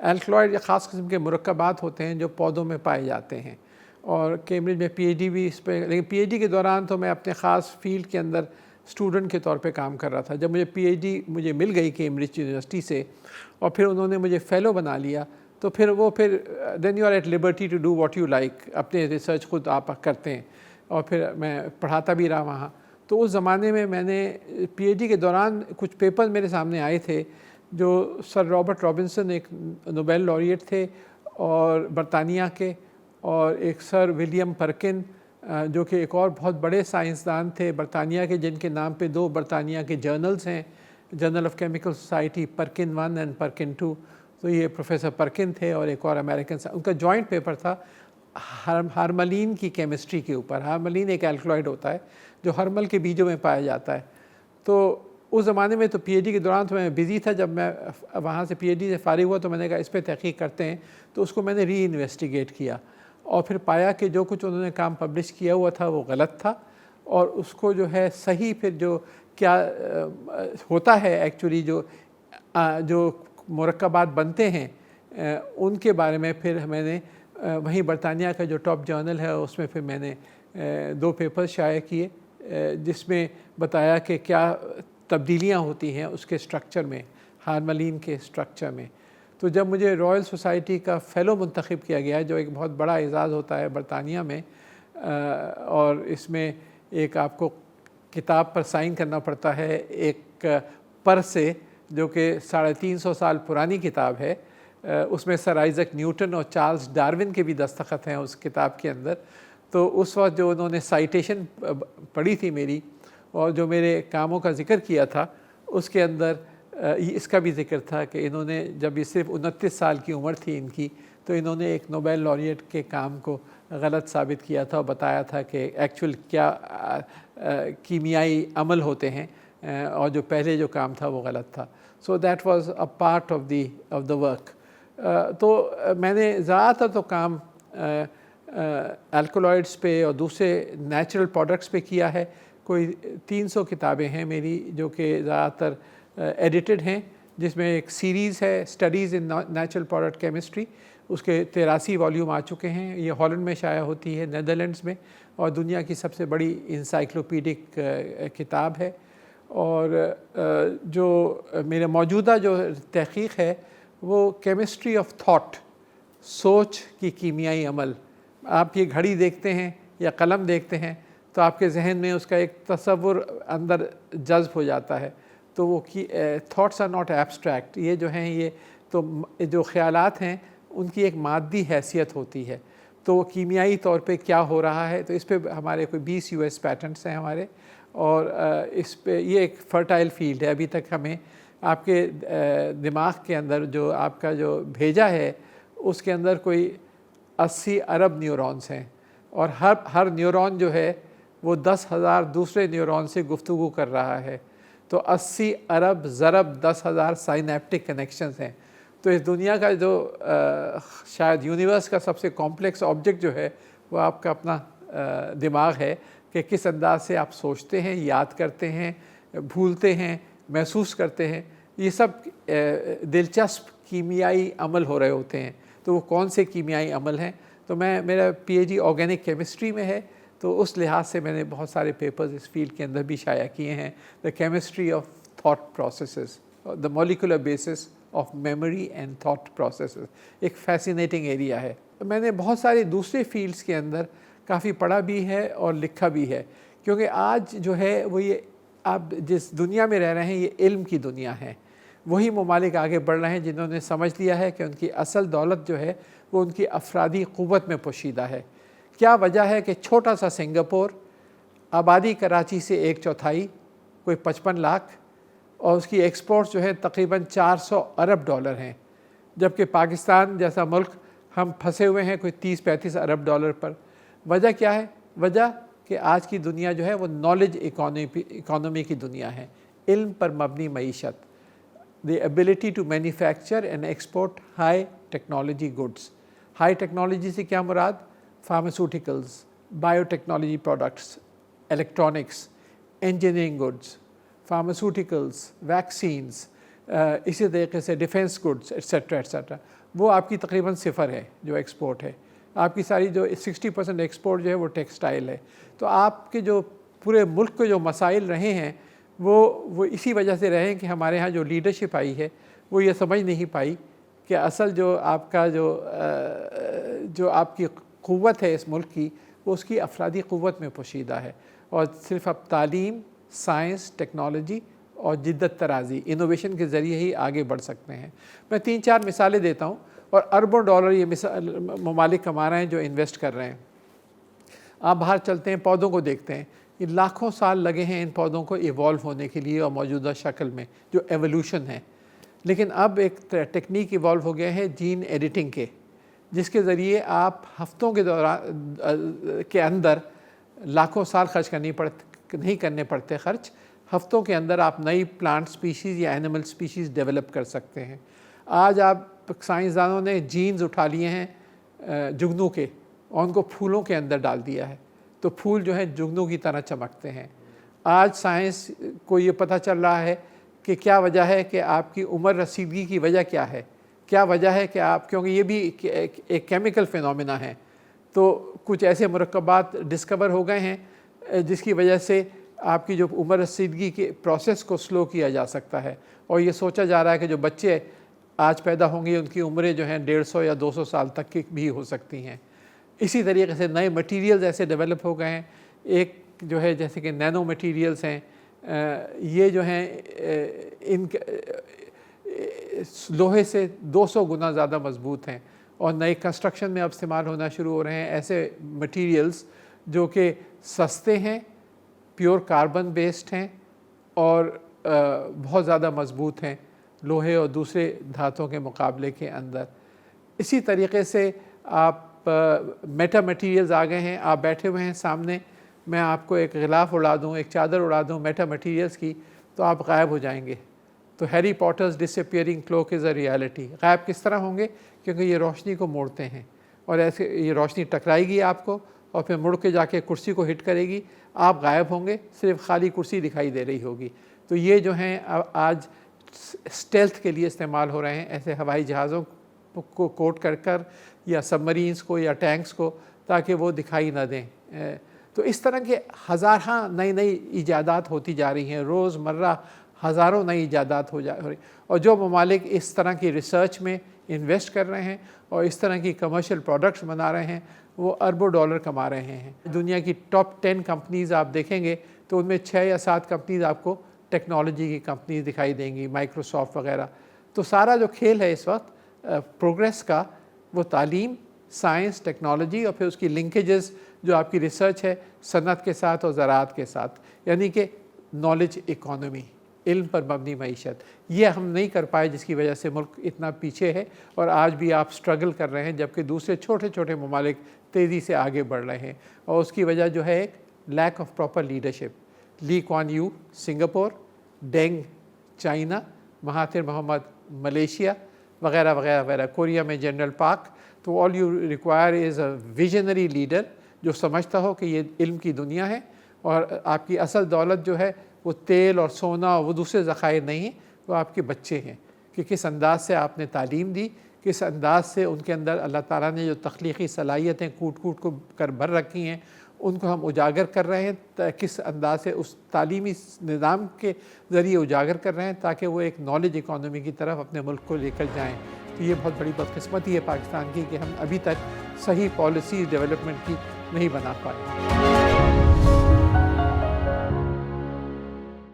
الکلوائڈ یا خاص قسم کے مرکبات ہوتے ہیں جو پودوں میں پائے جاتے ہیں، اور کیمبرج میں پی ایچ ڈی بھی اس پہ، لیکن پی ایچ ڈی کے دوران تو میں اپنے خاص فیلڈ کے اندر اسٹوڈنٹ کے طور پہ کام کر رہا تھا. جب مجھے پی ایچ ڈی مجھے مل گئی کیمبرج یونیورسٹی سے اور پھر انہوں نے مجھے فیلو بنا لیا، تو پھر then you are at liberty to do what you like, اپنے ریسرچ خود آپ کرتے ہیں. اور پھر میں پڑھاتا بھی رہا وہاں. تو اس زمانے میں نے پی ایچ ڈی کے دوران کچھ پیپر میرے سامنے آئے تھے جو سر رابرٹ رابنسن ایک نوبیل laureate تھے اور برطانیہ کے، اور ایک سر ولیم پرکن جو کہ ایک اور بہت بڑے سائنسدان تھے برطانیہ کے، جن کے نام پہ 2 برطانیہ کے جرنلز ہیں، journal of chemical society Perkin 1 and Perkin 2. تو یہ پروفیسر پرکن تھے اور ایک اور امریکن، ان کا جوائنٹ پیپر تھا ہارملین کی کیمسٹری کے اوپر. ہارملین ایک الکلوائڈ ہوتا ہے جو ہرمل کے بیجوں میں پایا جاتا ہے. تو اس زمانے میں تو پی ایچ ڈی کے دوران تو میں بزی تھا. جب میں وہاں سے پی ایچ ڈی سے فارغ ہوا تو میں نے کہا اس پہ تحقیق کرتے ہیں. تو اس کو میں نے ری انویسٹیگیٹ کیا اور پھر پایا کہ جو کچھ انہوں نے کام پبلش کیا ہوا تھا وہ غلط تھا، اور اس کو جو ہے صحیح پھر جو کیا ہوتا ہے ایکچولی جو مرکبات بنتے ہیں ان کے بارے میں پھر میں نے وہیں برطانیہ کا جو ٹاپ جرنل ہے اس میں پھر میں نے 2 پیپر شائع کیے جس میں بتایا کہ کیا تبدیلیاں ہوتی ہیں اس کے سٹرکچر میں، ہارملین کے سٹرکچر میں. تو جب مجھے رائل سوسائٹی کا فیلو منتخب کیا گیا جو ایک بہت بڑا اعزاز ہوتا ہے برطانیہ میں، اور اس میں ایک آپ کو کتاب پر سائن کرنا پڑتا ہے ایک پر سے جو کہ 350 سال پرانی کتاب ہے. اس میں سر آئزیک نیوٹن اور چارلز ڈارون کے بھی دستخط ہیں اس کتاب کے اندر. تو اس وقت جو انہوں نے سائٹیشن پڑھی تھی میری اور جو میرے کاموں کا ذکر کیا تھا اس کے اندر اس کا بھی ذکر تھا کہ انہوں نے جب یہ صرف 29 سال کی عمر تھی ان کی، تو انہوں نے ایک نوبیل laureate کے کام کو غلط ثابت کیا تھا اور بتایا تھا کہ ایکچول کیا کیمیائی عمل ہوتے ہیں، اور جو پہلے جو کام تھا وہ غلط تھا. So that was a part of the work. تو میں نے زیادہ تر تو کام الکلوائڈس پہ اور دوسرے نیچرل پروڈکٹس پہ کیا ہے. کوئی 300 کتابیں ہیں میری جو کہ زیادہ تر ایڈیٹڈ ہیں، جس میں ایک سیریز ہے اسٹڈیز ان نیچرل پروڈکٹ کیمسٹری، اس کے 83 والیوم آ چکے ہیں. یہ ہالینڈ میں شائع ہوتی ہے، نیدرلینڈز میں، اور دنیا کی سب سے بڑی انسائکلوپیڈک کتاب ہے. اور جو میرا موجودہ جو تحقیق ہے وہ کیمسٹری آف تھاٹ، سوچ کی کیمیائی عمل. آپ یہ گھڑی دیکھتے ہیں یا قلم دیکھتے ہیں تو آپ کے ذہن میں اس کا ایک تصور اندر جذب ہو جاتا ہے. تو وہ تھاٹس آر ناٹ ایبسٹریکٹ، یہ جو ہیں یہ تو جو خیالات ہیں ان کی ایک مادی حیثیت ہوتی ہے. تو وہ کیمیائی طور پہ کیا ہو رہا ہے، تو اس پہ ہمارے کوئی 20 US پیٹنٹس ہیں ہمارے، اور اس پہ یہ ایک فرٹائل فیلڈ ہے. ابھی تک ہمیں آپ کے دماغ کے اندر جو آپ کا جو بھیجا ہے اس کے اندر کوئی 80 ارب نیورونز ہیں، اور ہر نیورون جو ہے وہ 10,000 دوسرے نیورون سے گفتگو کر رہا ہے. تو 80 ارب ضرب 10,000 سائنیپٹک کنیکشنز ہیں. تو اس دنیا کا جو شاید یونیورس کا سب سے کمپلیکس آبجیکٹ جو ہے وہ آپ کا اپنا دماغ ہے، کہ کس انداز سے آپ سوچتے ہیں، یاد کرتے ہیں، بھولتے ہیں، محسوس کرتے ہیں. یہ سب دلچسپ کیمیائی عمل ہو رہے ہوتے ہیں. تو وہ کون سے کیمیائی عمل ہیں؟ تو میرا P H D organic chemistry میں ہے، تو اس لحاظ سے میں نے بہت سارے پیپرز اس فیلڈ کے اندر بھی شائع کیے ہیں. The chemistry of thought processes, the molecular basis of memory and thought processes, ایک فیسینیٹنگ ایریا ہے. میں نے بہت سارے دوسرے فیلڈس کے اندر کافی پڑھا بھی ہے اور لکھا بھی ہے، کیونکہ آج جو ہے وہ یہ آپ جس دنیا میں رہ رہے ہیں یہ علم کی دنیا ہے. وہی ممالک آگے بڑھ رہے ہیں جنہوں نے سمجھ لیا ہے کہ ان کی اصل دولت جو ہے وہ ان کی افرادی قوت میں پوشیدہ ہے. کیا وجہ ہے کہ چھوٹا سا سنگاپور، آبادی کراچی سے 1/4، کوئی 55 لاکھ، اور اس کی ایکسپورٹس جو ہے تقریباً $400 ارب ہیں، جبکہ پاکستان جیسا ملک ہم پھنسے ہوئے ہیں کوئی 30-35 ارب ڈالر پر. وجہ کیا ہے؟ وجہ کہ آج کی دنیا جو ہے وہ نالج اکانومی کی دنیا ہے، علم پر مبنی معیشت. the ability to manufacture and export high technology goods. high technology سے کیا مراد؟ pharmaceuticals, biotechnology products, electronics, engineering goods, pharmaceuticals, vaccines, اسی طریقے سے ڈیفینس گڈس ایٹسیٹرا ایٹسیٹرا. وہ آپ کی تقریباً صفر ہے جو ایکسپورٹ ہے. آپ کی ساری جو 60% ایکسپورٹ جو ہے وہ ٹیکسٹائل ہے. تو آپ کے جو پورے ملک کے جو مسائل رہے ہیں وہ اسی وجہ سے رہے ہیں کہ ہمارے ہاں جو لیڈرشپ آئی ہے وہ یہ سمجھ نہیں پائی کہ اصل جو آپ کا جو آپ کی قوت ہے اس ملک کی وہ اس کی افرادی قوت میں پوشیدہ ہے. اور صرف اب تعلیم، سائنس، ٹیکنالوجی اور جدت طرازی، انوویشن کے ذریعے ہی آگے بڑھ سکتے ہیں. میں 3-4 مثالیں دیتا ہوں اور اربوں ڈالر یہ ممالک کما رہے ہیں جو انویسٹ کر رہے ہیں. آپ باہر چلتے ہیں، پودوں کو دیکھتے ہیں، یہ لاکھوں سال لگے ہیں ان پودوں کو ایوالو ہونے کے لیے اور موجودہ شکل میں جو ایولیوشن ہے. لیکن اب ایک ٹیکنیک ایوالو ہو گیا ہے جین ایڈیٹنگ کے، جس کے ذریعے آپ ہفتوں کے اندر لاکھوں سال نہیں کرنے پڑتے خرچ. ہفتوں کے اندر آپ نئی پلانٹ سپیشیز یا اینیمل سپیشیز ڈیولپ کر سکتے ہیں. آج آپ سائنسدانوں نے جینز اٹھا لیے ہیں جگنو کے اور ان کو پھولوں کے اندر ڈال دیا ہے، تو پھول جو ہیں جگنو کی طرح چمکتے ہیں. آج سائنس کو یہ پتہ چل رہا ہے کہ کیا وجہ ہے کہ آپ کی عمر رسیدگی کی وجہ کیا وجہ ہے کہ کیونکہ یہ بھی ایک کیمیکل فینومینا ہے. تو کچھ ایسے مرکبات ڈسکور ہو گئے ہیں جس کی وجہ سے آپ کی جو عمر رسیدگی کے پروسیس کو سلو کیا جا سکتا ہے. اور یہ سوچا جا رہا ہے کہ جو بچے آج پیدا ہوں گے ان کی عمریں جو ہیں 150 یا 200 سال تک کی بھی ہو سکتی ہیں. اسی طریقے سے نئے مٹیریلز ایسے ڈیولپ ہو گئے ہیں. ایک جو ہے جیسے کہ نینو مٹیریلز ہیں، یہ جو ہیں ان لوہے سے 200 گنا زیادہ مضبوط ہیں اور نئے کنسٹرکشن میں اب استعمال ہونا شروع ہو رہے ہیں. ایسے مٹیریلز جو کہ سستے ہیں، پیور کاربن بیسڈ ہیں اور بہت زیادہ مضبوط ہیں لوہے اور دوسرے دھاتوں کے مقابلے کے اندر. اسی طریقے سے آپ میٹا مٹیریلز آ گئے ہیں. آپ بیٹھے ہوئے ہیں سامنے، میں آپ کو ایک غلاف اڑا دوں، ایک چادر اڑا دوں میٹا مٹیریلز کی، تو آپ غائب ہو جائیں گے. تو Harry Potter's disappearing cloak is a reality. غائب کس طرح ہوں گے؟ کیونکہ یہ روشنی کو موڑتے ہیں اور ایسے یہ روشنی ٹکرائے گی آپ کو اور پھر مڑ کے جا کے کرسی کو ہٹ کرے گی. آپ غائب ہوں گے، صرف خالی کرسی دکھائی دے رہی ہوگی. تو یہ جو ہیں آج اسٹیلتھ کے لیے استعمال ہو رہے ہیں، ایسے ہوائی جہازوں کو کوٹ کر یا سب مرینز کو یا ٹینکس کو، تاکہ وہ دکھائی نہ دیں. تو اس طرح کے ہزارہ نئی ایجادات ہوتی جا رہی ہیں. روز مرہ ہزاروں نئی ایجادات ہو رہی. اور جو ممالک اس طرح کی ریسرچ میں انویسٹ کر رہے ہیں اور اس طرح کی کمرشل پروڈکٹس بنا رہے ہیں وہ اربوں ڈالر کما رہے ہیں. دنیا کی ٹاپ 10 کمپنیز آپ دیکھیں گے تو ان میں 6 یا 7 کمپنیز آپ کو ٹیکنالوجی کی کمپنیز دکھائی دیں گی، مائکروسافٹ وغیرہ. تو سارا جو کھیل ہے اس وقت پروگریس کا وہ تعلیم، سائنس، ٹیکنالوجی اور پھر اس کی لنکیجز جو آپ کی ریسرچ ہے صنعت کے ساتھ اور زراعت کے ساتھ، یعنی کہ نالج اکانومی، علم پر مبنی معیشت. یہ ہم نہیں کر پائے جس کی وجہ سے ملک اتنا پیچھے ہے اور آج بھی آپ سٹرگل کر رہے ہیں، جبکہ دوسرے چھوٹے چھوٹے ممالک تیزی سے آگے بڑھ رہے ہیں. اور اس کی وجہ جو ہے ایک lack of proper leadership. Lee Kuan Yew Singapore, Deng China, Mahathir Mohamad Malaysia وغیرہ وغیرہ وغیرہ، کوریا میں جنرل پارک. تو all you require is a visionary leader جو سمجھتا ہو کہ یہ علم کی دنیا ہے اور آپ کی اصل دولت جو ہے وہ تیل اور سونا اور وہ دوسرے ذخائر نہیں ہیں، وہ آپ کے بچے ہیں. کہ کس انداز سے آپ نے تعلیم دی، کس انداز سے ان کے اندر اللہ تعالیٰ نے جو تخلیقی صلاحیتیں کوٹ کوٹ کو کر بھر رکھی ہیں ان کو ہم اجاگر کر رہے ہیں، کس انداز سے اس تعلیمی نظام کے ذریعے اجاگر کر رہے ہیں تاکہ وہ ایک نالج اکانومی کی طرف اپنے ملک کو لے کر جائیں. تو یہ بہت بڑی بدقسمتی ہے پاکستان کی کہ ہم ابھی تک صحیح پالیسی ڈیولپمنٹ کی نہیں بنا پائے.